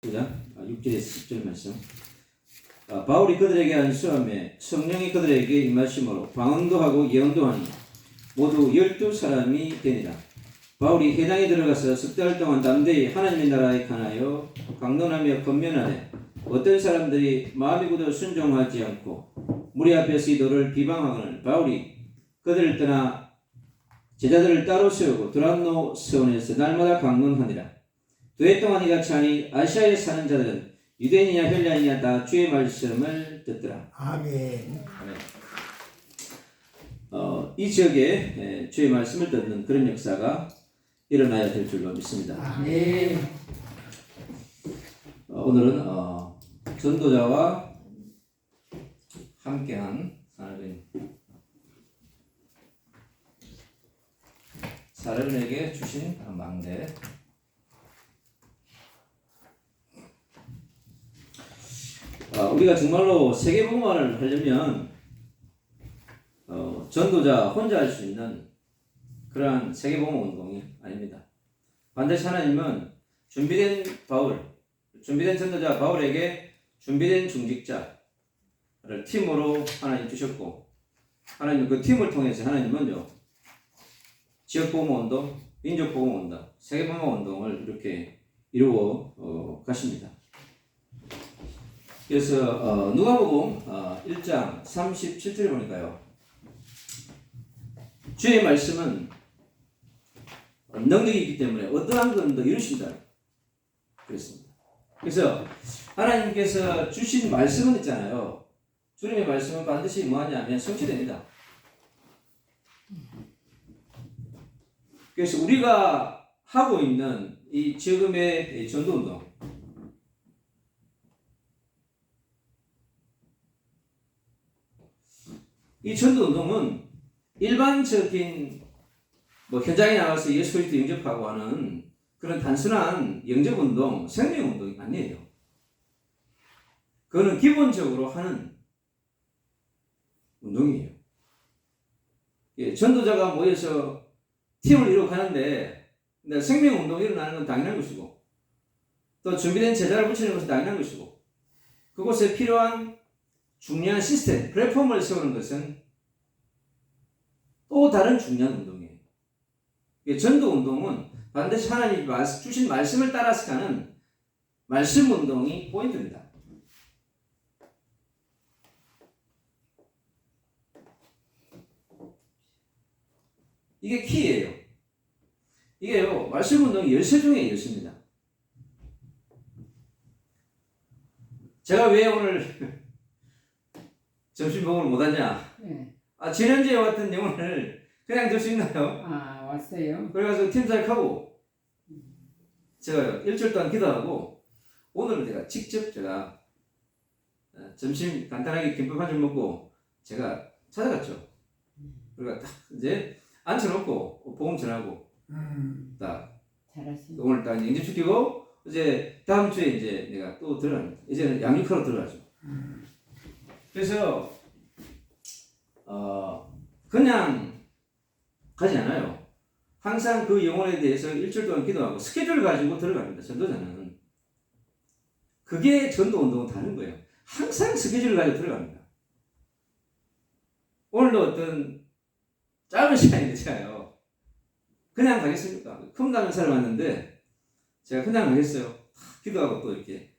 6절에서 10절 말씀. 바울이 그들에게 안수하며 성령이 그들에게 임하심으로 방언도 하고 예언도 하니 모두 12사람이 되니라. 바울이 회당에 들어가서 석 달 동안 담대히 하나님의 나라에 관하여 강론하며 권면하되 어떤 사람들이 마음이 굳어 순종하지 않고 무리 앞에서 이도를 비방하거늘 바울이 그들을 떠나 제자들을 따로 세우고 두란노 서원에서 날마다 강론하니라. 2해 동안 이같이 하니 아시아에 사는 자들은 유대인이냐 헬라인이냐 다 주의 말씀을 듣더라. 아멘. 이 지역에 주의 말씀을 듣는 그런 역사가 일어나야 될 줄로 믿습니다. 아멘. 오늘은 전도자와 함께한 사람에게 주신 망대. 우리가 정말로 세계복음화를 하려면 전도자 혼자 할 수 있는 그러한 세계복음 운동이 아닙니다. 반드시 하나님은 준비된 전도자 바울에게 준비된 중직자를 팀으로 하나님 주셨고, 하나님 그 팀을 통해서 하나님은요 지역복음 운동, 민족복음 운동, 세계복음 운동을 이렇게 이루어 가십니다. 그래서 누가복음 1장 37절에 보니까요, 주의 말씀은 능력이 있기 때문에 어떠한 것도 이루신다 그랬습니다. 그래서 하나님께서 주신 말씀은 있잖아요. 주님의 말씀은 반드시 뭐하냐면 성취됩니다. 그래서 우리가 하고 있는 이 지금의 전도운동, 이 전도운동은 일반적인 현장에 나가서 예수 그리스도 영접하고 하는 그런 단순한 영접운동, 생명운동이 아니에요. 그거는 기본적으로 하는 운동이에요. 전도자가 모여서 팀을 이루어가는데 생명운동이 일어나는 건 당연한 것이고, 또 준비된 제자를 붙이는 것은 당연한 것이고, 그곳에 필요한 중요한 시스템, 플랫폼을 세우는 것은 또 다른 중요한 운동이에요. 전도 운동은 반드시 하나님이 주신 말씀을 따라서 가는 말씀 운동이 포인트입니다. 이게 키예요. 이게요, 말씀 운동이 열쇠 중에 열쇠입니다. 제가 왜 오늘 점심먹으러 못 왔냐? 네. 지난주에 왔던 영혼을 그냥 들 수 있나요? 왔어요. 그래가지고 팀사역하고 제가 일주일 동안 기도하고 오늘은 제가 제가 점심 간단하게 김밥 한 줄 먹고 제가 찾아갔죠. 그러니까 딱 이제 앉혀놓고 복음 전하고 딱 잘하시네. 오늘 딱 영접시키고 이제 다음 주에 이제 내가 또 들어갑니다. 이제는 양육하러 들어가죠. 그래서 그냥 가지 않아요. 항상 그 영혼에 대해서 일주일 동안 기도하고 스케줄 가지고 들어갑니다. 전도자는. 그게 전도 운동은 다른 거예요. 항상 스케줄을 가지고 들어갑니다. 오늘도 어떤 짧은 시간인데요. 그냥 가겠습니까? 컴다는 사람 왔는데 제가 그냥 가겠어요. 기도하고 또 이렇게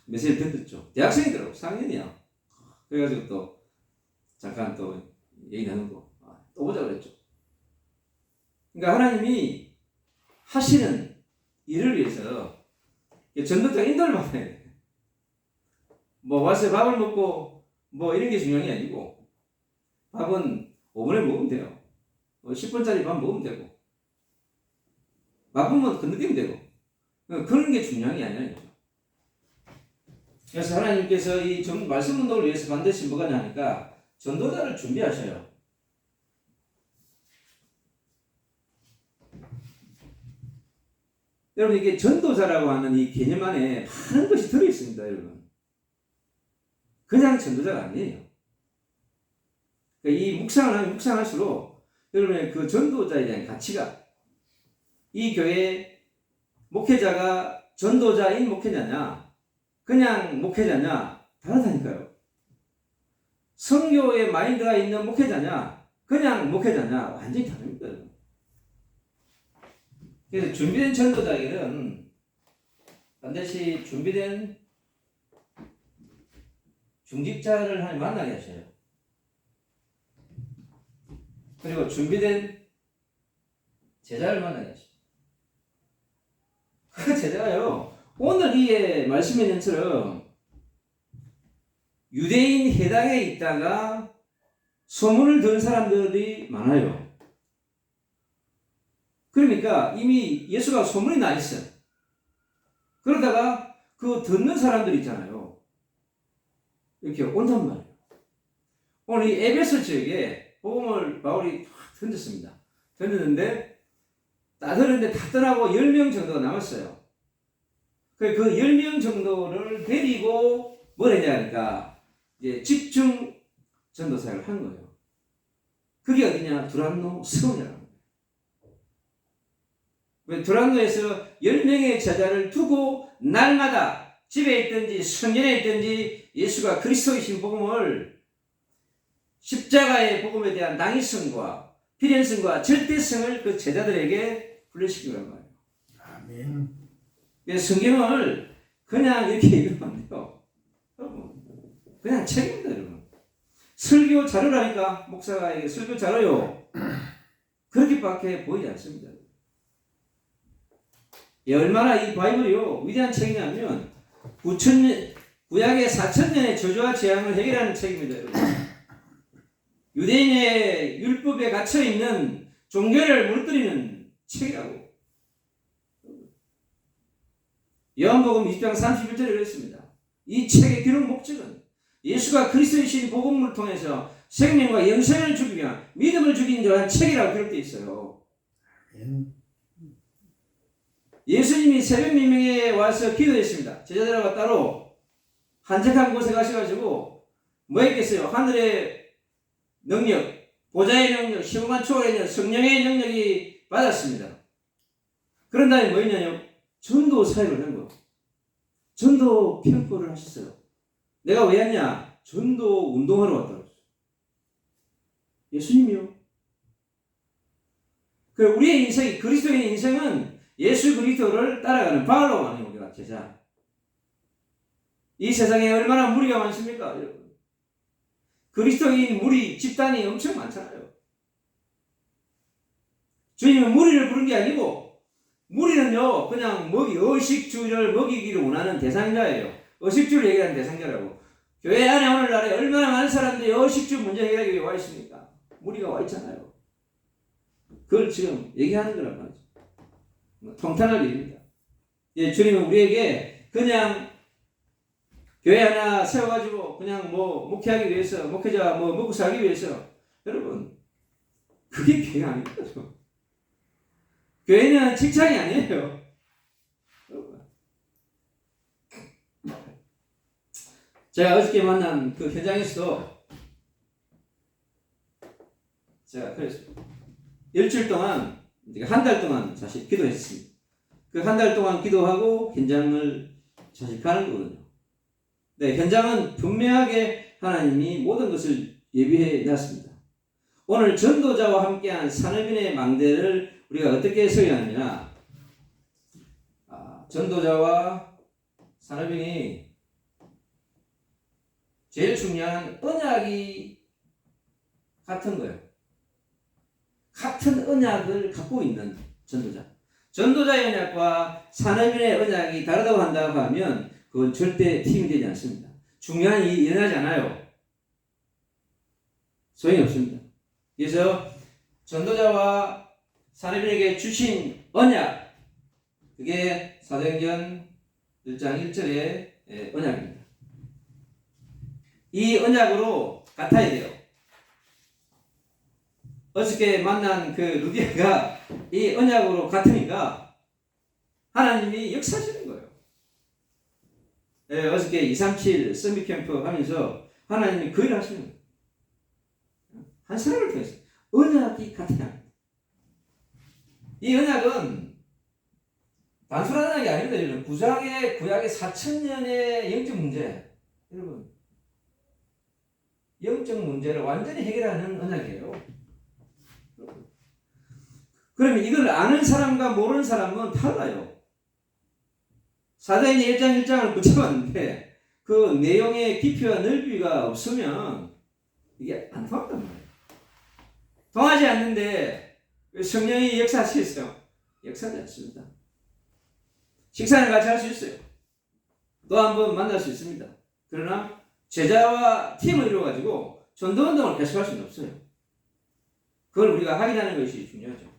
메시지 듣죠. 대학생이더라고. 4학년이야. 그래가지고 또 잠깐 또 얘기 나누고 또 보자 그랬죠. 그러니까 하나님이 하시는 일을 위해서 전도자 인도를 받아야 돼요. 와서 밥을 먹고 이런 게 중요한 게 아니고, 밥은 5분에 먹으면 돼요. 10분짜리 밥 먹으면 되고, 맛보면 건너뛰면 되고, 그런 게 중요한 게 아니라. 그래서 하나님께서 이 말씀 운동을 위해서 반드시 뭐가 나니까 전도자를 준비하셔요. 여러분, 이게 전도자라고 하는 이 개념 안에 많은 것이 들어있습니다, 여러분. 그냥 전도자가 아니에요. 그러니까 이 묵상할수록 여러분의 그 전도자에 대한 가치가, 이 교회 목회자가 전도자인 목회자냐, 그냥 목회자냐, 다르다니까요. 선교의 마인드가 있는 목회자냐, 그냥 목회자냐, 완전히 다릅니다. 그래서 준비된 전도자에게는 반드시 준비된 중직자를 하나님 만나게 하셔요. 그리고 준비된 제자를 만나게 하셔요. 그 제자가요, 오늘 이 말씀에 있는 것처럼 유대인 회당에 있다가 소문을 든 사람들이 많아요. 그러니까 이미 예수가 소문이 나 있어요. 그러다가 그 듣는 사람들 있잖아요. 이렇게 온단 말이에요. 오늘 이 에베소 지역에 복음을 바울이 탁 던졌습니다. 던졌는데 다 떠나고 10명 정도가 남았어요. 그 10명 정도를 데리고 뭘 했냐니까 이제 집중 전도사역을 한 거예요. 그게 어디냐? 두란노 서원이라는 거예요. 왜 두란노에서 10명의 제자를 두고 날마다 집에 있든지 성전에 있든지 예수가 그리스도이신 복음을 십자가의 복음에 대한 당위성과 필연성과 절대성을 그 제자들에게 불러시키는 거예요. 아멘. 성경을 그냥 이렇게 읽으면 안 돼요. 여러분, 그냥 책입니다, 여러분. 설교 자료라니까 목사가 이게 설교 자료요. 그렇게밖에 보이지 않습니다. 얼마나 이 바이블이요 위대한 책이냐면 9,000년 구약의 4,000년의 저주와 재앙을 해결하는 책입니다, 여러분. 유대인의 율법에 갇혀 있는 종교를 무너뜨리는 책이라고. 요한복음 20장 31절에 그랬습니다. 이 책의 기록 목적은 예수가 그리스도이신 복음을 통해서 생명과 영생을 주기며 믿음을 주긴 자한 책이라고 기록되어 있어요. 예수님이 새벽 민명에 와서 기도했습니다. 제자들하고 따로 한적한 곳에 가셔가지고 뭐 했겠어요? 하늘의 능력, 보좌의 능력, 시공간 초월의 능력, 성령의 능력이 받았습니다. 그런 다음에 뭐 했냐면 전도 사역을 한 거예요. 전도 캠프를 하셨어요. 내가 왜 했냐? 전도 운동하러 왔다고 했어요. 예수님이요. 그리고 우리의 인생이, 그리스도인의 인생은 예수 그리스도를 따라가는 바울로 하는 우리가 제자. 이 세상에 얼마나 무리가 많습니까, 여러분? 그리스도인 무리 집단이 엄청 많잖아요. 주님은 무리를 부른 게 아니고 무리는요 그냥 의식주를 먹이기를 원하는 대상자예요. 의식주를 얘기하는 대상자라고. 교회 안에 오늘날에 얼마나 많은 사람들이 의식주 문제 해결하기 위해 와 있습니까? 무리가 와 있잖아요. 그걸 지금 얘기하는 거란 말이죠. 통탄할 일입니다. 예, 주님은 우리에게 그냥 교회 하나 세워가지고 그냥 뭐 목회하기 위해서, 목회자 뭐 먹고 살기 위해서, 여러분 그게 교회 아닙니다. 교회는 칭찬이 아니에요. 제가 어저께 만난 그 현장에서도 제가 그래서 일주일 동안, 한 달 동안 사실 기도했습니다. 그 한 달 동안 기도하고 현장을 사실 가는 거거든요. 네, 현장은 분명하게 하나님이 모든 것을 예비해 놨습니다. 오늘 전도자와 함께한 산업인의 망대를 우리가 어떻게 서야 하느냐? 전도자와 산업인이 제일 중요한 언약이 같은 거예요. 같은 언약을 갖고 있는 전도자. 전도자의 언약과 산업인의 언약이 다르다고 한다고 하면 그건 절대 팀이 되지 않습니다. 중요한 일이 일어나지 않아요. 소용이 없습니다. 그래서 전도자와 산업인에게 주신 언약, 그게 사도행전 1장 1절의 언약입니다. 이 언약으로 같아야 돼요. 어저께 만난 그 루디아가 이 언약으로 같으니까 하나님이 역사하시는 거예요. 어저께 237 서밋 캠프 하면서 하나님이 그 일을 하시는 거예요. 한 사람을 통해서 언약이 같아야 합니다. 이 언약은 단순하다는 게 아닙니다. 여러분. 구약의 4,000년의 영적 문제, 여러분, 영적 문제를 완전히 해결하는 언약이에요. 그러면 이걸 아는 사람과 모르는 사람은 달라요. 사도행전 1장 1장을 붙여봤는데 그 내용의 깊이와 넓이가 없으면 이게 안 통한단 말이에요. 통하지 않는데 성령이 역사하시겠어요? 역사하지 않습니다. 식사를 같이 할 수 있어요. 또 한 번 만날 수 있습니다. 그러나 제자와 팀을 이루어가지고 전도운동을 계속할 수는 없어요. 그걸 우리가 확인하는 것이 중요하죠.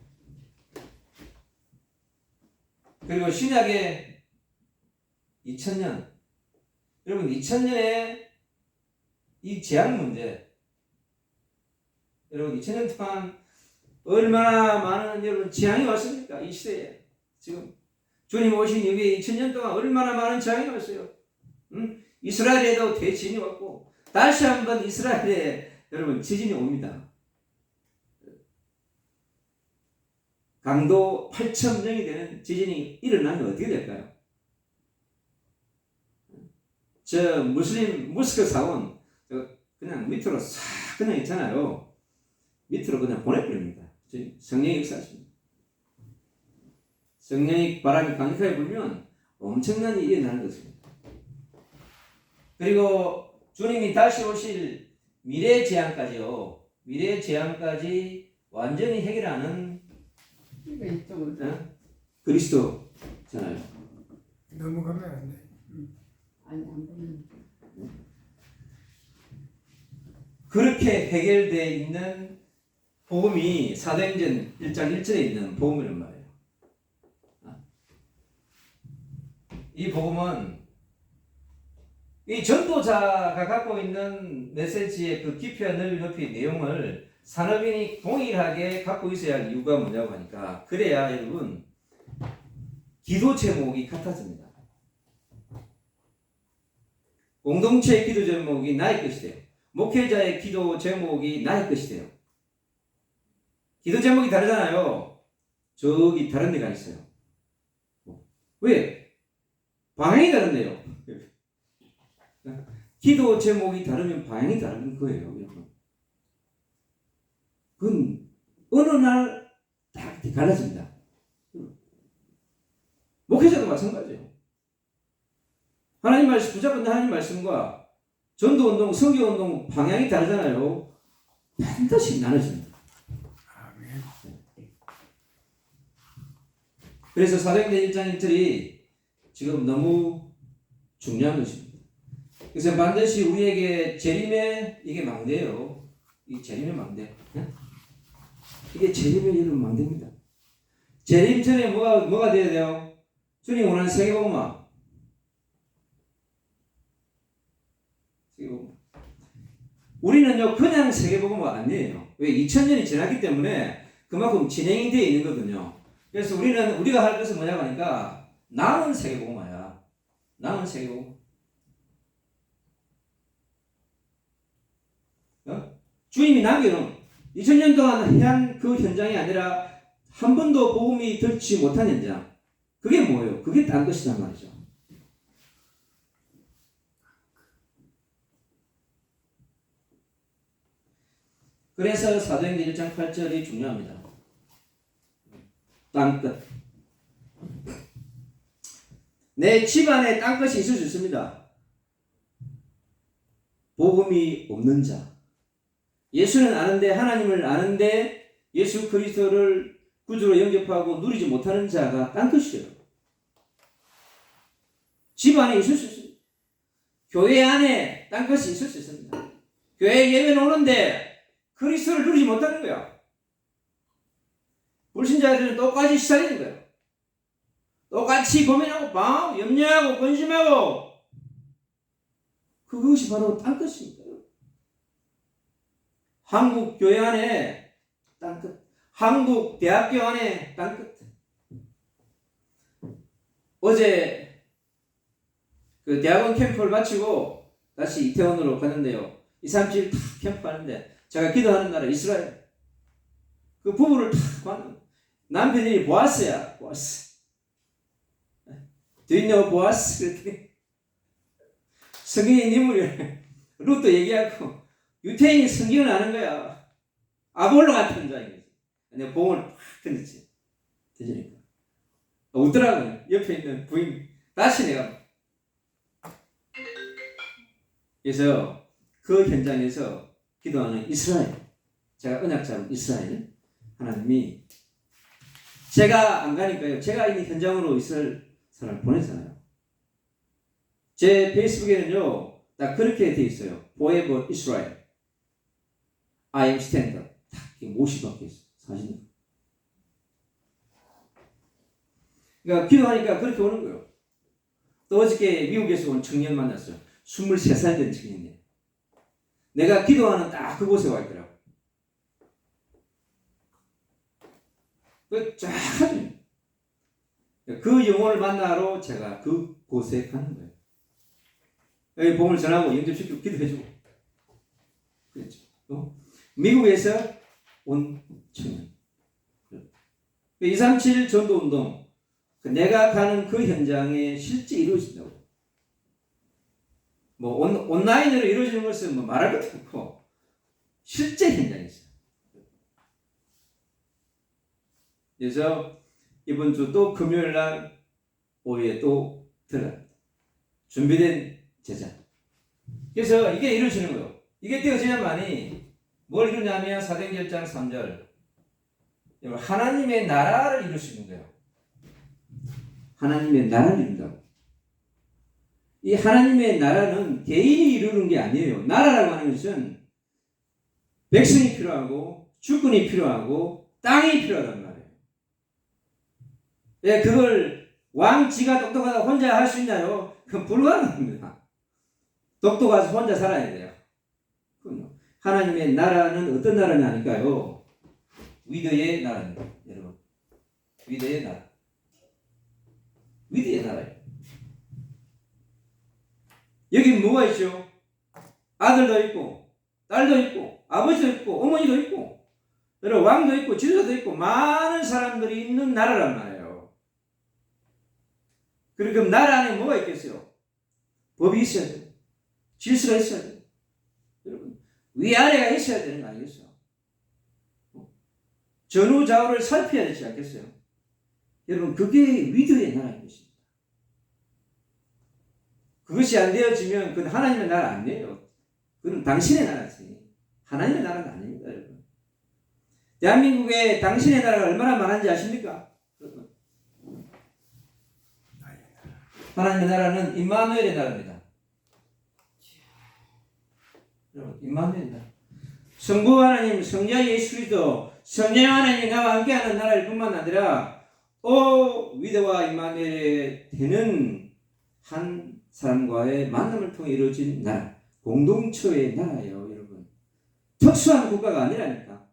그리고 신약의 2000년, 여러분 2000년에 이 재앙 문제, 여러분 2000년 동안 얼마나 많은 여러분 재앙이 왔습니까? 이 시대에 지금 주님 오신 이후에 2000년 동안 얼마나 많은 재앙이 왔어요. 이스라엘에도 대지진이 왔고 다시 한번 이스라엘에 여러분 지진이 옵니다. 강도 8,000명이 되는 지진이 일어나면 어떻게 될까요? 저 무슬림 모스크 사원 그냥 밑으로 싹 그냥 있잖아요. 밑으로 그냥 보내버립니다. 성령이 역사하십니다. 성령이 바람이 강력하게 불면 엄청난 일이 일어나는 것입니다. 그리고 주님이 다시 오실 미래 재앙까지요. 미래 재앙까지 완전히 해결하는 그리스도잖아요. 넘어가면 안 돼. 아니 안 보면 그렇게 해결되어 있는 복음이 사도행전 1장 1절에 있는 복음이란 말이에요. 이 복음은 이 전도자가 갖고 있는 메시지의 그 깊이와 넓이 내용을 산업인이 동일하게 갖고 있어야 할 이유가 뭐냐고 하니까 그래야 여러분 기도 제목이 같아집니다. 공동체의 기도 제목이 나의 것이 돼요. 목회자의 기도 제목이 나의 것이 돼요. 기도 제목이 다르잖아요. 저기 다른 데가 있어요. 왜? 방향이 다른데요. 기도 제목이 다르면 방향이 다른 거예요. 여러분. 그건 어느 날 딱 갈라집니다. 목회자도 마찬가지예요. 하나님 말씀, 붙잡은 하나님 말씀과 전도운동, 선교운동 방향이 다르잖아요. 반드시 나눠집니다. 아멘. 그래서 사도행전 1장 1절이 지금 너무 중요한 것입니다. 그래서 반드시 우리에게 재림의 이게 망대예요. 이 재림의 망대. 이게 재림의 이런 망대입니다. 재림 전에 뭐가 돼야 돼요? 주님 원하는 세계복음화. 우리는요 그냥 세계복음화 아니에요. 왜 2000년이 지났기 때문에 그만큼 진행이 되어 있는 거거든요. 그래서 우리가 할 것은 뭐냐고 하니까 남은 세계복음화야. 남은 세계복음화. 주님이 남겨놓은 2000년 동안 한 그 현장이 아니라 한 번도 복음이 들지 못한 현장. 그게 뭐예요? 그게 딴 것이란 말이죠. 그래서 사도행전 1장 8절이 중요합니다. 땅끝. 내 집안에 땅끝이 있을 수 있습니다. 복음이 없는 자. 예수는 아는데 하나님을 아는데 예수 그리스도를 구주로 영접하고 누리지 못하는 자가 땅끝이에요. 집안에 있을 수 있습니다. 교회 안에 땅끝이 있을 수 있습니다. 교회 예배는 오는데 그리스도를 누리지 못하는 거야. 불신자들은 똑같이 시달리는 거야. 똑같이 고민하고 방황하고 염려하고 근심하고 그것이 바로 땅끝입니다. 한국 교회 안에 땅끝, 한국 대학교 안에 땅끝. 어제 그 대학원 캠프를 마치고 다시 이태원으로 갔는데요. 2, 3일 다 캠프하는데 제가 기도하는 나라 이스라엘. 그 부부를 다 봤는데 남편이 보았어요. 보았어. Do you know Boaz? 그랬더니 성경의 인물이 룻도 얘기하고 유태인이 성경을 아는 거야. 아볼로 같은 자인 거지. 내가 봉을 팍 던졌지. 던지니까 웃더라고요. 옆에 있는 부인. 다시 내가. 그래서 그 현장에서 기도하는 이스라엘, 제가 언약 잡은 이스라엘, 하나님이 제가 안 가니까요. 제가 있는 현장으로 이스라엘 사람을 보냈잖아요. 제 페이스북에는요, 딱 그렇게 돼 있어요. Forever Israel. I am standard. 딱 못이 박혀 있어. 사진이. 그러니까 기도하니까 그렇게 오는 거예요. 또 어저께 미국에서 온 청년 만났어요. 23살 된 청년이에요. 내가 기도하는 딱 그곳에 와 있더라고. 쫙 하죠. 그 영혼을 만나러 제가 그곳에 가는 거예요. 여기 복음을 전하고 영접시키고 기도해주고 그랬죠. 미국에서 온 청년. 237 전도운동, 내가 가는 그 현장에 실제 이루어진다고. 뭐 온라인으로 이루어지는 것은 뭐 말할 것도 없고 실제 현장에 있어요. 그래서 이번 주 또 금요일 날 오후에 또 들어갑니다. 준비된 제자. 그래서 이게 이루어지는 거예요. 이게 되어지냐만이 뭘 이루냐면 사도행전 1장 3절 하나님의 나라를 이룰 수 있는 거예요. 하나님의 나라를 이룬다고. 이 하나님의 나라는 개인이 이루는 게 아니에요. 나라라고 하는 것은 백성이 필요하고 주권이 필요하고 땅이 필요하단 말이에요. 예, 그걸 왕지가 똑똑하다 혼자 할 수 있나요? 그건 불가능합니다. 똑똑해서 혼자 살아야 돼요. 하나님의 나라는 어떤 나라냐니까요. 위대의 나라입니다. 여러분. 위대의 나라. 위대의 나라예요. 여기 뭐가 있죠? 아들도 있고 딸도 있고 아버지도 있고 어머니도 있고 여러분 왕도 있고 지도자도 있고 많은 사람들이 있는 나라란 말이에요. 그리고 그 나라 안에 뭐가 있겠어요? 법이 있어야 돼요. 질서가 있어야 돼요. 여러분 위아래가 있어야 되는 거 아니겠어요? 전후좌우를 살펴야 되지 않겠어요? 여러분 그게 위대의 나라인 것입니다. 그것이 안 되어지면 그건 하나님의 나라 아니에요. 그건 당신의 나라지. 하나님의 나라가 아닙니다, 여러분. 대한민국에 당신의 나라가 얼마나 많은지 아십니까? 하나님의 나라는 임마누엘의 나라입니다. 여러분, 임마누엘의 나라. 성부 하나님, 성자 예수 그리스도, 성령 하나님이 나와 함께하는 나라일 뿐만 아니라 위대와 임마누엘이 되는 한 사람과의 만남을 통해 이루어진 나라, 공동체의 나라예요, 여러분. 특수한 국가가 아니라니까.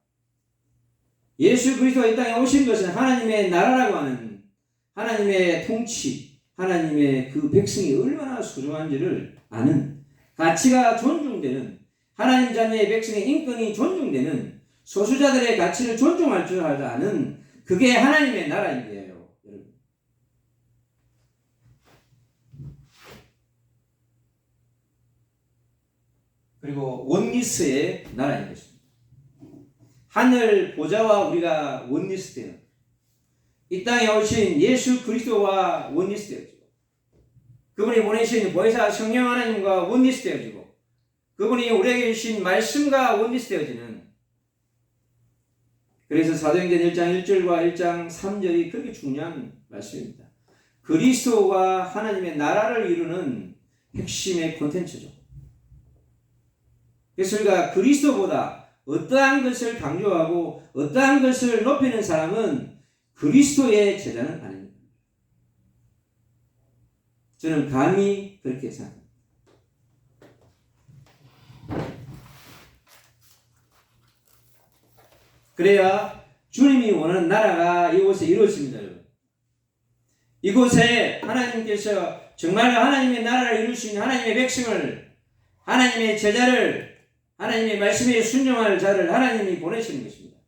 예수 그리스도가 이 땅에 오신 것은 하나님의 나라라고 하는 하나님의 통치, 하나님의 그 백성이 얼마나 소중한지를 아는, 가치가 존중되는, 하나님 자녀의 백성의 인권이 존중되는, 소수자들의 가치를 존중할 줄 아는 그게 하나님의 나라인데요. 그리고 원리스의 나라인 것입니다. 하늘 보좌와 우리가 원리스 되는, 이 땅에 오신 예수 그리스도와 원리스 되어지고, 그분이 보내신 보혜사 성령 하나님과 원리스 되어지고, 그분이 우리에게 주신 말씀과 원리스 되어지는, 그래서 사도행전 1장 1절과 1장 3절이 그렇게 중요한 말씀입니다. 그리스도와 하나님의 나라를 이루는 핵심의 콘텐츠죠. 그래서 우리가 그리스도보다 어떠한 것을 강조하고 어떠한 것을 높이는 사람은 그리스도의 제자는 아닙니다. 저는 감히 그렇게 생각합니다. 그래야 주님이 원하는 나라가 이곳에 이루어집니다. 여러분. 이곳에 하나님께서 정말 하나님의 나라를 이룰 수 있는 하나님의 백성을, 하나님의 제자를, 하나님의 말씀에 순종할 자를 하나님이 보내시는 것입니다.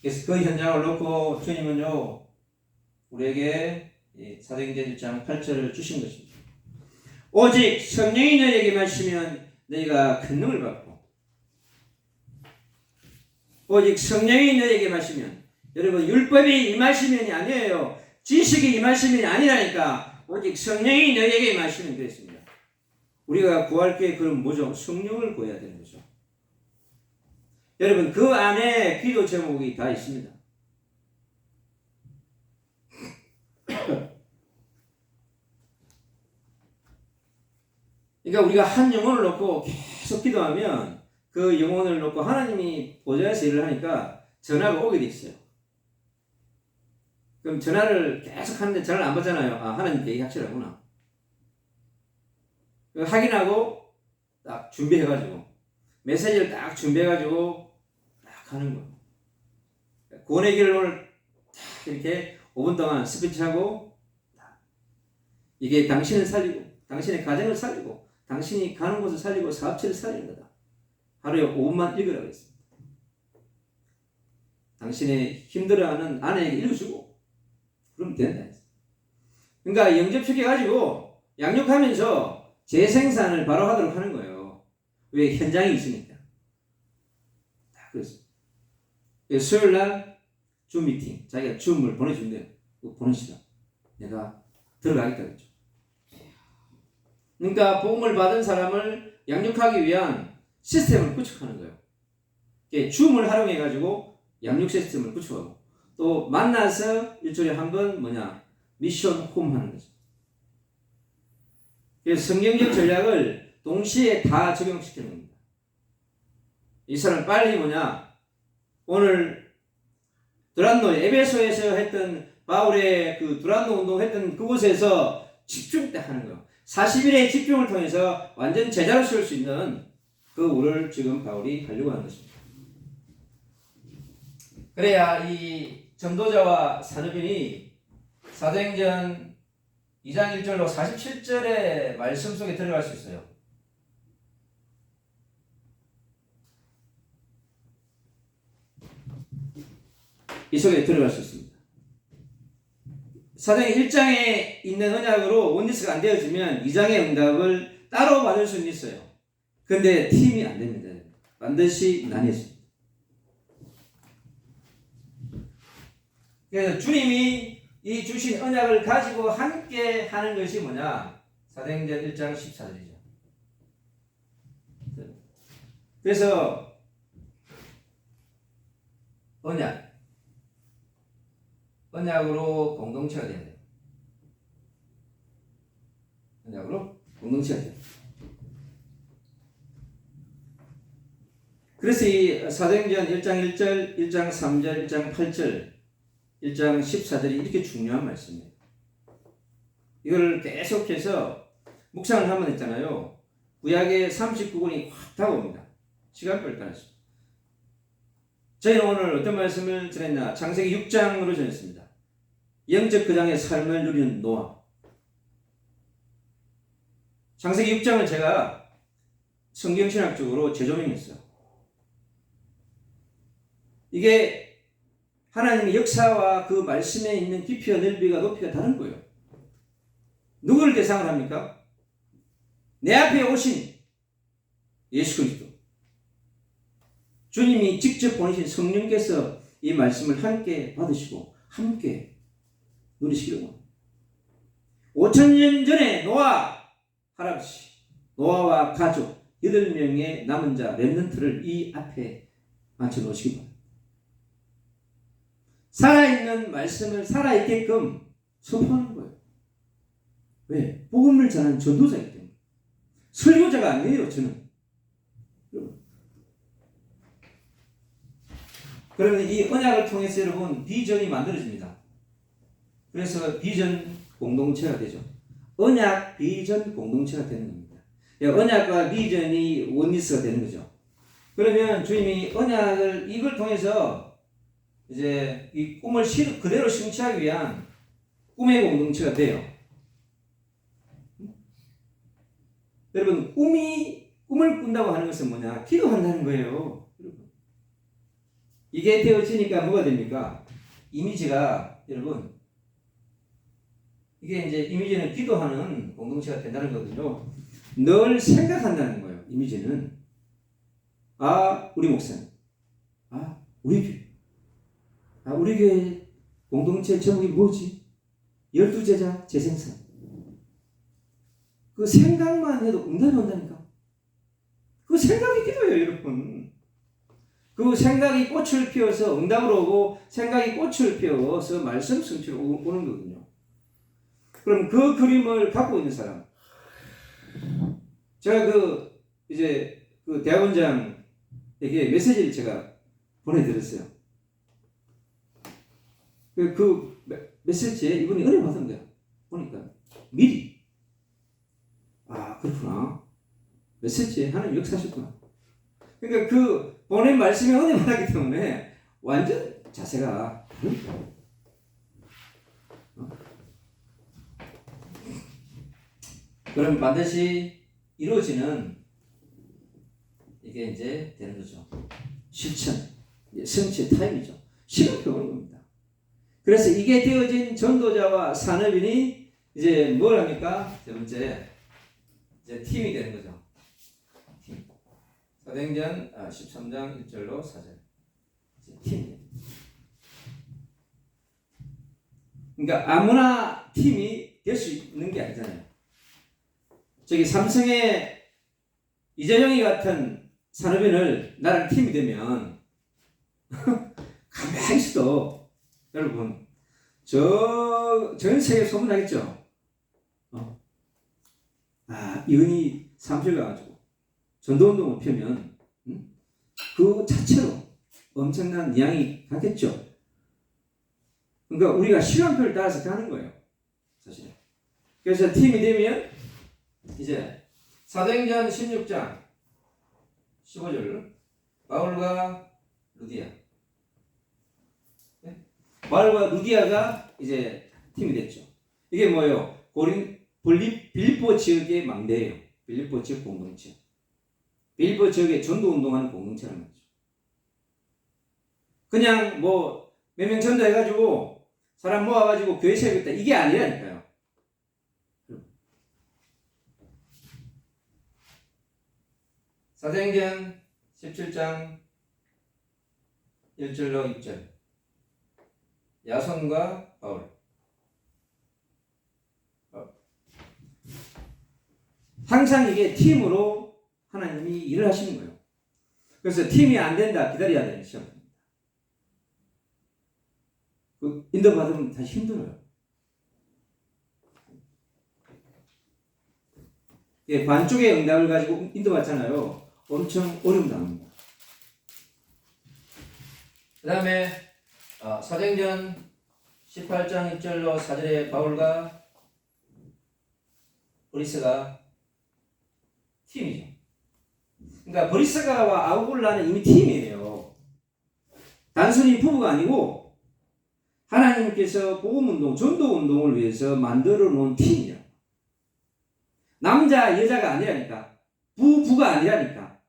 그래서 그 현장을 놓고 주님은요, 우리에게 사도행전 1장 8절을 주신 것입니다. 오직 성령이 너희에게 임하시면 너희가 큰 능을 받고, 오직 성령이 너희에게 임하시면, 여러분 율법이 임하시면이 아니에요. 지식이 임하시면이 아니라니까. 오직 성령이 너희에게 임하시면 그랬습니다. 우리가 구할 게 그럼 뭐죠? 성령을 구해야 되는 거죠. 여러분 그 안에 기도 제목이 다 있습니다. 그러니까 우리가 한 영혼을 놓고 계속 기도하면 그 영혼을 놓고 하나님이 보좌에서 일을 하니까 전화가 오게 돼 있어요. 그럼 전화를 계속 하는데 전화를 안 받잖아요. 아, 하나님께 얘기하시라구나. 확인하고 딱 준비해가지고 메시지를 딱 준비해가지고 딱 하는 거예요. 구원의 길을 오늘 딱 이렇게 5분 동안 스피치하고, 이게 당신을 살리고 당신의 가정을 살리고 당신이 가는 곳을 살리고 사업체를 살리는 거다. 하루에 5분만 읽으라고 했습니다. 당신의 힘들어하는 아내에게 읽어주고 그러면 된다. 그러니까 영접시켜가지고 양육하면서 재생산을 바로 하도록 하는 거예요. 왜? 현장이 있으니까. 다 그렇습니다. 수요일날 줌 미팅, 자기가 줌을 보내준대요. 보내시라. 내가 들어가겠다 그랬죠. 그러니까 복음을 받은 사람을 양육하기 위한 시스템을 구축하는 거예요. 줌을 활용해가지고 양육 시스템을 구축하고, 또 만나서 일주일에 한 번 미션 홈 하는 거죠. 그래서 성경적 전략을 동시에 다 적용시키는 겁니다. 이 사람 빨리 오늘 두란노 에베소에서 했던 바울의 그 두란노 운동했던 그곳에서 집중 때 하는 거예요. 40일의 집중을 통해서 완전 제자로 세울 수 있는 그 우를 지금 바울이 하려고 하는 것입니다. 그래야 이 전도자와 산업인이 사도행전 2장 1절로 47절의 말씀 속에 들어갈 수 있어요. 이 속에 들어갈 수 있습니다. 사도행전 1장에 있는 언약으로 원리스가 안 되어지면 2장의 응답을 따로 받을 수는 있어요. 그런데 팀이 안 됩니다. 반드시 나뉘어집니다. 그래서 주님이 이 주신 언약을 가지고 함께 하는 것이 사도행전 1장 14절이죠. 그래서 언약으로 공동체가 돼야 돼요. 언약으로 공동체가 돼요. 그래서 이 사도행전 1장 1절, 1장 3절, 1장 8절, 1장 14절이 이렇게 중요한 말씀이에요. 이걸 계속해서 묵상을 하면 있잖아요. 구약의 39권이 확 다가옵니다. 시간표를 따라서. 저희는 오늘 어떤 말씀을 전했나? 창세기 6장으로 전했습니다. 영적 그장의 삶을 누리는 노아. 창세기 6장을 제가 성경신학적으로 재조명했어요. 이게 하나님의 역사와 그 말씀에 있는 깊이와 넓이가 높이가 다른 거예요. 누구를 대상으로 합니까? 내 앞에 오신 예수 그리스도. 주님이 직접 보내신 성령께서 이 말씀을 함께 받으시고 함께 누리시려고. 5,000년 전에 노아 할아버지, 노아와 가족 8명의 남은 자 렘넌트를 이 앞에 앉혀 놓으시기 바랍니다. 살아있는 말씀을 살아있게끔 선포하는 거예요. 왜? 복음을 전하는 전도자이기 때문에. 설교자가 아니에요, 저는. 그러면 이 언약을 통해서 여러분 비전이 만들어집니다. 그래서 비전 공동체가 되죠. 언약 비전 공동체가 되는 겁니다. 언약과 비전이 원리스가 되는 거죠. 그러면 주님이 언약을 이걸 통해서 이제 이 꿈을 그대로 성취하기 위한 꿈의 공동체가 돼요. 여러분 꿈을 꾼다고 하는 것은 기도한다는 거예요. 이게 되어지니까 뭐가 됩니까? 이미지가 여러분 이게 이제 이미지는 기도하는 공동체가 된다는 거거든요. 늘 생각한다는 거예요. 이미지는 우리 목사님, 우리 교회, 우리 교회 공동체 제목이 뭐지? 12제자 재생산. 그 생각만 해도 응답이 온다니까. 그 생각이 기도예요, 여러분. 그 생각이 꽃을 피워서 응답으로 오고, 생각이 꽃을 피워서 말씀 성취로 오는 거거든요. 그럼 그 그림을 갖고 있는 사람, 제가 이제 그 대학원장에게 메시지를 제가 보내드렸어요. 그 메시지에 이분이 은혜 받은 거야. 보니까 미리. 그렇구나. 메시지에 하나님 역사하셨구나. 그러니까 그 보낸 말씀에 은혜 받았기 때문에 완전 자세가 다르니까. 그럼 반드시 이루어지는 이게 이제 되는 거죠. 실천, 성취의 타임이죠. 시간표가 오는 겁니다. 그래서 이게 되어진 전도자와 산업인이 이제 뭘 합니까? 세 번째, 이제 팀이 되는 거죠. 팀. 사도행전 13장 1절로 4절. 팀. 그러니까 아무나 팀이 될 수 있는 게 아니잖아요. 저기 삼성의 이재용이 같은 산업인을 나랑 팀이 되면 가만히 있어도 여러분 전 세계 소문나겠죠. 이은이 사무실 가가지고 전도운동을 펴면 그 자체로 엄청난 양이 가겠죠. 그러니까 우리가 시간표를 따라서 가는 거예요, 사실. 그래서 팀이 되면 이제 사도행전 16장 15절 바울과 루디아. 바울과 루디아가 이제 팀이 됐죠. 이게 뭐예요? 빌립보 지역의 망대예요. 빌립보 지역 공동체. 빌립보 지역에 전도 운동하는 공동체란 말이죠. 그냥 뭐 몇 명 전도해가지고 사람 모아가지고 교회 세우겠다 이게 아니라니까요. 사도행전 17장 1절로 6절 야손과 바울. 항상 이게 팀으로 하나님이 일을 하시는 거예요. 그래서 팀이 안 된다, 기다려야 되는 시험입니다. 인도받으면 다시 힘들어요. 반쪽의 응답을 가지고 인도받잖아요. 엄청 어려움 당합니다. 그 다음에 사도행전 18장 1절로 4절에 바울과 브리스가 팀이죠. 그러니까 브리스가와 아울라는 이미 팀이에요. 단순히 부부가 아니고 하나님께서 복음운동, 전도운동을 위해서 만들어 놓은 팀이야. 남자, 여자가 아니라니까. 부부가 아니라니까.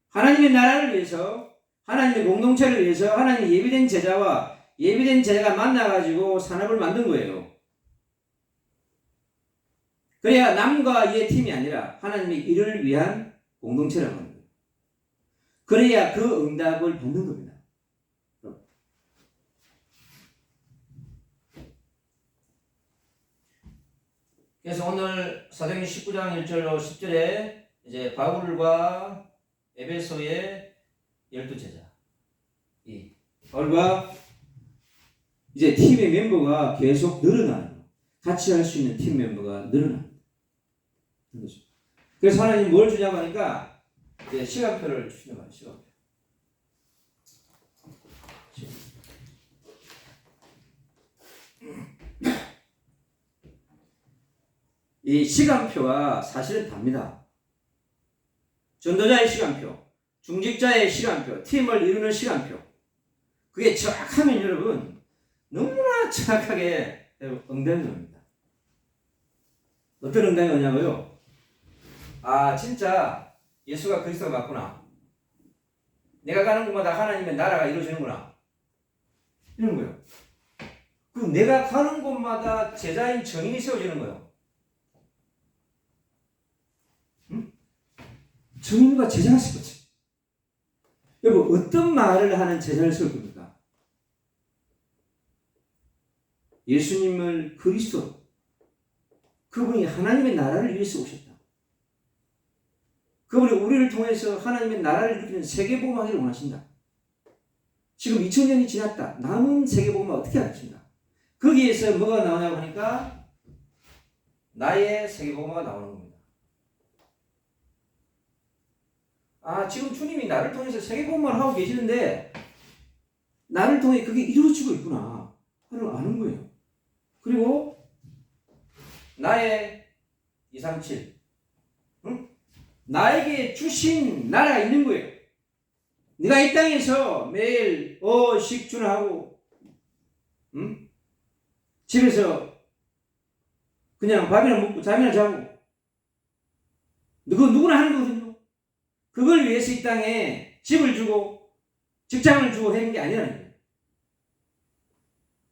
하나님의 나라를 위해서, 하나님의 공동체를 위해서 하나님의 예비된 제자와 예비된 제자가 만나가지고 산업을 만든 거예요. 그래야 남과 이의 팀이 아니라 하나님의 일을 위한 공동체라고 하는 거예요. 그래야 그 응답을 받는 겁니다. 그래서 오늘 사도행전 19장 1절로 10절에 이제 바울과 에베소의 12제자. 바울과 이제 팀의 멤버가 계속 늘어나는 거예요. 같이 할 수 있는 팀 멤버가 늘어나는 거죠. 그래서 하나님 뭘 주냐고 하니까 이제 시간표를 주시는 거예요. 시간표. 이 시간표가 사실은 답니다. 전도자의 시간표, 중직자의 시간표, 팀을 이루는 시간표. 그게 정확하면 여러분 너무나 정확하게 응답이 옵니다. 어떤 응답이 오냐고요? 진짜 예수가 그리스도가 맞구나. 내가 가는 곳마다 하나님의 나라가 이루어지는구나. 이런 거예요. 그 내가 가는 곳마다 제자인 정인이 세워지는 거예요. 응? 정인과 제자가 세워져. 여러분, 어떤 말을 하는 제자를 세울 겁니까? 예수님을 그리스도, 그분이 하나님의 나라를 위해서 오셨다. 그분이 우리를 통해서 하나님의 나라를 일으키는 세계복음하기를 원하신다. 지금 2000년이 지났다. 남은 세계복음을 어떻게 하십니까? 거기에서 뭐가 나오냐고 하니까 나의 세계복음화가 나오는 겁니다. 아, 지금 주님이 나를 통해서 세계복음화를 하고 계시는데 나를 통해 그게 이루어지고 있구나 하는 아는 거예요. 그리고 나의 237 응? 나에게 주신 나라가 있는 거예요. 네가 이 땅에서 매일 식준하고 응? 집에서 그냥 밥이나 먹고 잠이나 자고 그거 누구나 하는 거거든요. 그걸 위해서 이 땅에 집을 주고 직장을 주고 하는 게 아니라는 거예요.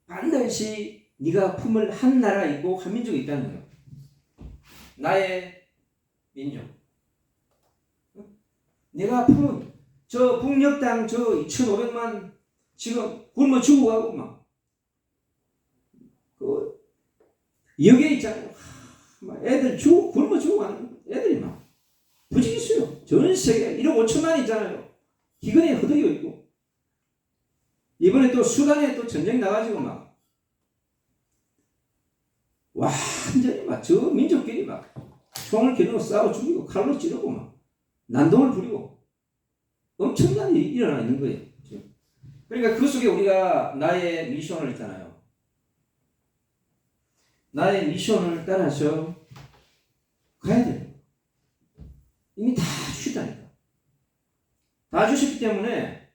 반드시 네가 품을 한 나라 있고 한 민족이 있다는 거예요. 나의 민족. 내가 품은 저 북녘 땅 저 2,500만 지금 굶어 죽어가고 막 그 여기에 있잖아요. 막 애들 굶어 죽어가는 애들이 막 부지기수요. 전 세계 1억 5천만 있잖아요. 기근에 허덕이고 있고 이번에 또 수단에 또 전쟁 나가지고 막 완전히 막 저 민족끼리 막 총을 겨누고 싸워 죽이고 칼로 찌르고 막 난동을 부리고 엄청난 일이 일어나 있는 거예요. 지금. 그러니까 그 속에 우리가 나의 미션을 있잖아요. 나의 미션을 따라서 가야 돼요. 이미 다 주셨다니까. 다 주셨기 때문에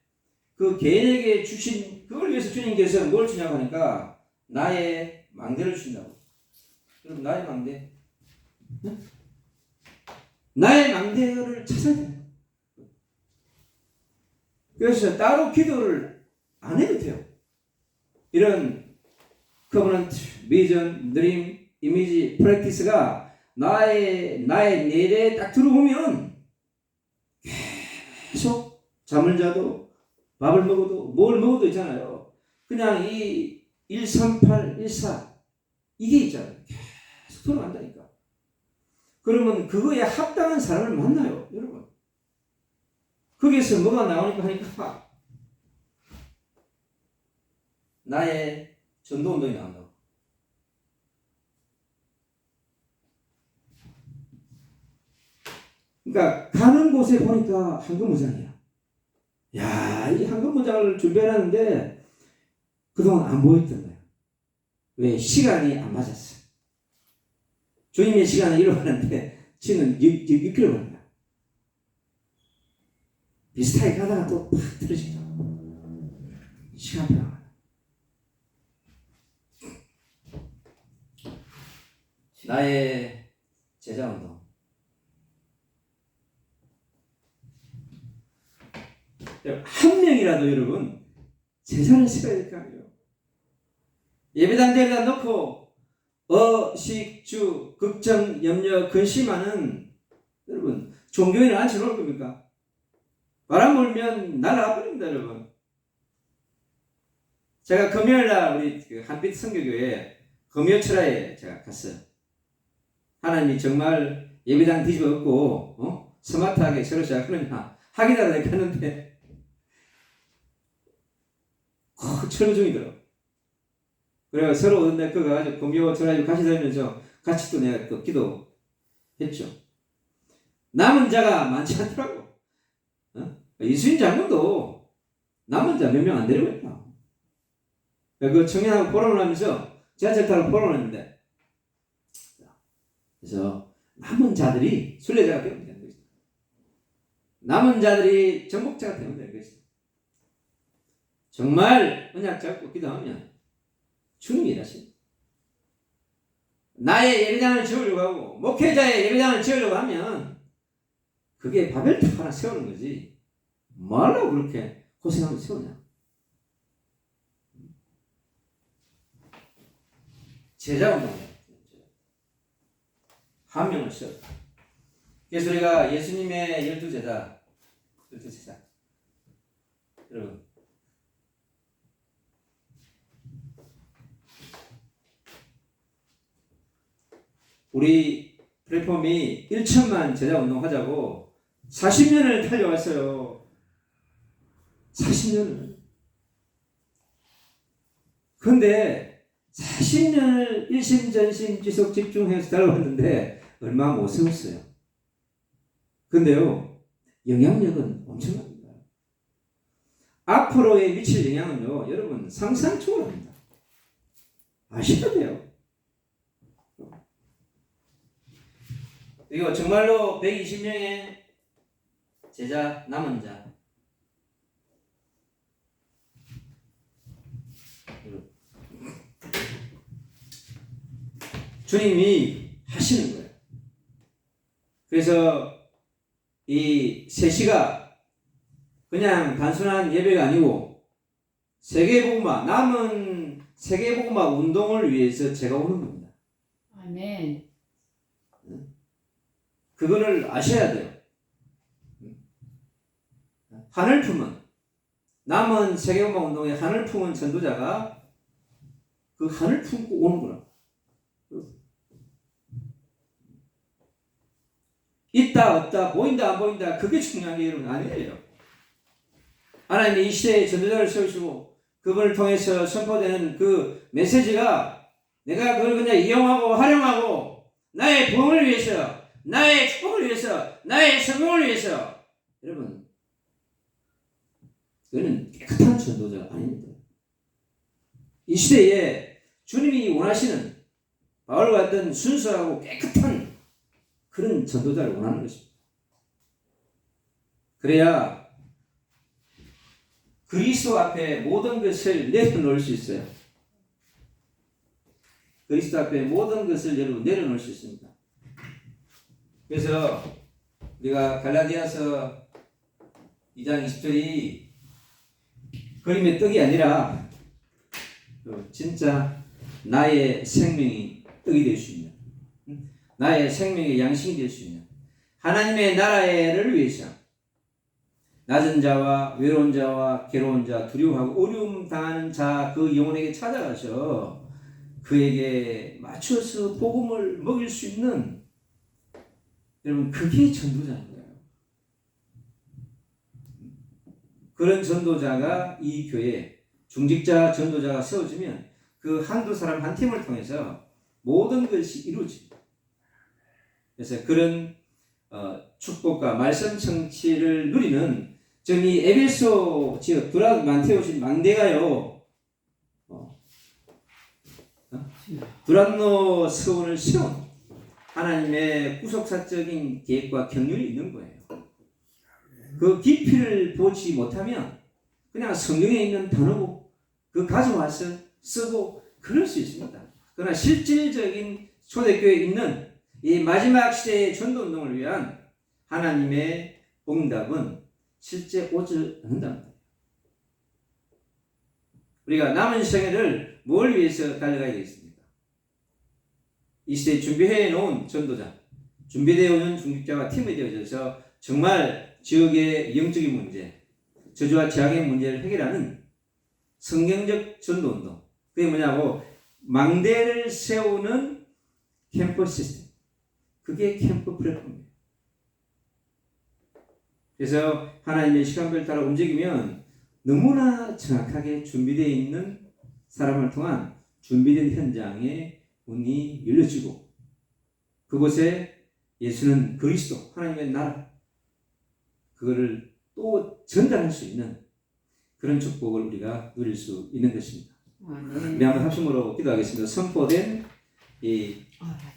그 개인에게 주신 그걸 위해서 주님께서 뭘 주냐고 하니까 나의 망대를 주신다고. 그럼 나의 망대, 네? 나의 망대를 찾아야 돼요. 그래서 따로 기도를 안 해도 돼요. 이런 커버넌트, 비전, 드림, 이미지, 프랙티스가 나의 뇌에 딱 들어오면 계속 잠을 자도 밥을 먹어도 뭘 먹어도 있잖아요. 그냥 이 138, 14 이게 있잖아요. 계속 돌아간다니까. 그러면 그거에 합당한 사람을 만나요, 여러분. 거기에서 뭐가 나오니까 하니까 나의 전도운동이 나온다고. 그러니까 가는 곳에 보니까 황금무장이야. 야, 이 황금무장을 준비해놨는데 그동안 안 보였던 거야. 왜? 시간이 안 맞았어. 주님의 시간은 1로 가는데 지는 6km 가는 거야. 비슷하게 가다가 또 팍 틀어지죠. 시간 필요한 나의 제자운동. 한 명이라도 여러분 제자를 세워야 될 거 아니에요. 예배당 데려다 놓고 식주 걱정 염려 근심하는 여러분 종교인을 앉혀놓을 겁니까? 바람 불면 날아가 버립니다, 여러분. 제가 금요일날 우리 한빛 선교교회 금요철야에 제가 갔어요. 하나님이 정말 예배당 뒤집어 엎고 스마트하게 새로 시작하느냐 하기다라 이렇게 하는데 철거 중이더라고. 그래서 서로 어느 거 가가지고 금요철야에 같이 다니면서 같이 또 내가 또 기도했죠. 남은 자가 많지 않더라고. 이수인 장군도 남은 자 몇 명 안 데리고 있다. 그 청년하고 포럼을 하면서 지하철 타고 포럼을 했는데 그래서 남은 자들이 순례자가 되면 되는 것이다. 남은 자들이 정복자가 되면 되는 것이다. 정말 언약 잡고 기도하면 주님이 일하십니다. 나의 예배당을 지으려고 하고 목회자의 예배당을 지으려고 하면 그게 바벨탑 하나 세우는 거지 뭐하려고 그렇게 고생하면서 세우냐. 제자 운동이에요. 한 명을 세워. 그래서 우리가 예수님의 12제자, 12제자. 여러분, 우리 플랫폼이 1천만 제자 운동 하자고 40년을 달려왔어요. 40년을. 그런데 40년을 일심전심 지속 집중해서 달려왔는데 얼마 못 세웠어요. 근데요, 영향력은 엄청납니다. 앞으로의 미칠 영향은요, 여러분 상상 초월합니다. 아셔야 돼요. 이거 정말로 120명의 제자 남은 자. 주님이 하시는 거예요. 그래서 이 3시가 그냥 단순한 예배가 아니고 세계복음화, 남은 세계복음화 운동을 위해서 제가 오는 겁니다. 아멘. 그거를 아셔야 돼요. 한을 품은, 남은 세계복음화 운동의 한을 품은 전도자가 그 한을 품고 오는구나. 있다 없다 보인다 안 보인다 그게 중요한 게 여러분 아니에요. 하나님이 이 시대에 전도자를 세우시고 그분을 통해서 선포되는 그 메시지가 내가 그걸 그냥 이용하고 활용하고 나의 부흥을 위해서, 나의 축복을 위해서, 나의 성공을 위해서, 여러분 그거는 깨끗한 전도자가 아닙니다. 이 시대에 주님이 원하시는 바울과 같은 순수하고 깨끗한 그런 전도자를 원하는 것입니다. 그래야 그리스도 앞에 모든 것을 내려놓을 수 있어요. 그리스도 앞에 모든 것을 여러분 내려놓을 수 있습니다. 그래서 우리가 갈라디아서 2장 20절이 그림의 떡이 아니라 진짜 나의 생명이 떡이 될 수 있는, 나의 생명의 양식이 될 수 있는 하나님의 나라를 위해서 낮은 자와 외로운 자와 괴로운 자, 두려워하고 어려움 당하는 자 그 영혼에게 찾아가서 그에게 맞춰서 복음을 먹일 수 있는, 여러분 그게 전도자인 거예요. 그런 전도자가 이 교회 중직자 전도자가 세워지면 그 한두 사람 한 팀을 통해서 모든 것이 이루어집니다. 그래서 그런 축복과 말씀 성취를 누리는 지금 이 에베소 지역 두란노에 오신 망대가요, 두란노 서원을 세운 하나님의 구속사적인 계획과 경륜이 있는 거예요. 그 깊이를 보지 못하면 그냥 성경에 있는 단어고 그 가져와서 쓰고 그럴 수 있습니다. 그러나 실질적인 초대교회에 있는 이 마지막 시대의 전도운동을 위한 하나님의 응답은 실제 오지 않는답니다. 우리가 남은 생애를 뭘 위해서 달려가야 되겠습니까? 이 시대에 준비해 놓은 전도자, 준비되어 오는 중직자와 팀이 되어져서 정말 지역의 영적인 문제, 저주와 재앙의 문제를 해결하는 성경적 전도운동. 그게 뭐냐고, 망대를 세우는 캠프 시스템. 그게 캠프 플랫폼이에요. 그래서 하나님의 시간표를 따라 움직이면 너무나 정확하게 준비되어 있는 사람을 통한 준비된 현장에 문이 열려지고 그곳에 예수는 그리스도, 하나님의 나라, 그거를 또 전달할 수 있는 그런 축복을 우리가 누릴 수 있는 것입니다. 우리 한번 합심으로 기도하겠습니다. 선포된 이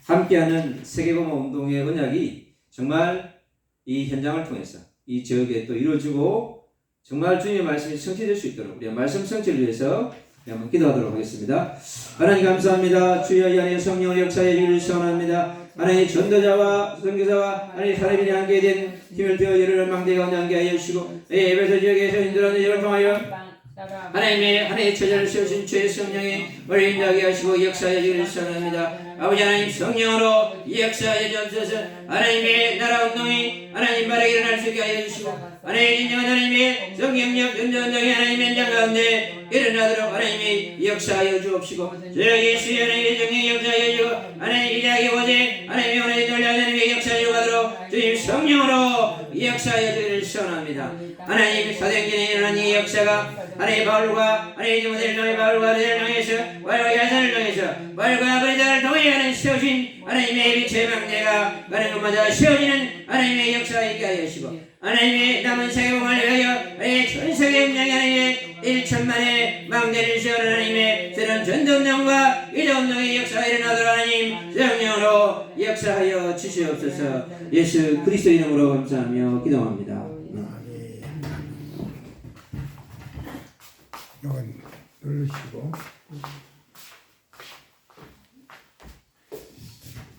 함께하는 세계복음화 운동의 언약이 정말 이 현장을 통해서 이 지역에 또 이루어지고 정말 주님의 말씀이 성취될 수 있도록 우리가 말씀 성취를 위해서 한번 기도하도록 하겠습니다. 하나님 감사합니다. 주여 이 안에 성령의 역사에 주기를 소원합니다. 하나님의 전도자와 선교사와 하나님의 사람이 함께 된 힘을 되어 이를 망대 가운데 함께 하여 주시고 에베소 지역에서 인도하는 일을 통하여 하나님의 처자를 세우신 주의 성령이 우리를 인도하게 하시고 역사하여 주기를 선언합니다. 아버지 하나님 성령으로 역사하여 주옵소서. 하나님의 나라 운동이 하나님 바르게 일어날 수 있게 하여 주시고 하나님의 진정한 하나님의 성경력 전도운동이 하나님의 현장 가운데 일어나도록 하나님이 역사하여 주옵시고 저에게 수의 하나님의 정령 역사하여 주고 하나님 이자기 보제 하나님의 오늘 돌려 하나님의 역사하여 가도록 주님 성령으로 역사하여 주기를 선언합니다. 하나님 사도행전에 일어난 이 역사가 하나님 바울과 하나님 디모데를 통해 바울과 그들을 통해서 바울과 야산을 통해서 바울과 그들을 통해 하나님 세우신 하나님의 빛의 망대가 가는 곳마다 세워지는 하나님의 역사가 있게 하여 주시고 하나님의 남은 세계복음을 위하여 하나님의 전세계 현장에 하나님의 1천만의 망대를 세우는 하나님의 새로운 전도운동과 이도운동의 역사가 일어나도록 하나님 성령으로 역사하여 주시옵소서. 예수 그리스도 이름으로 감사하며 기도합니다. 아멘. 이건 누르시고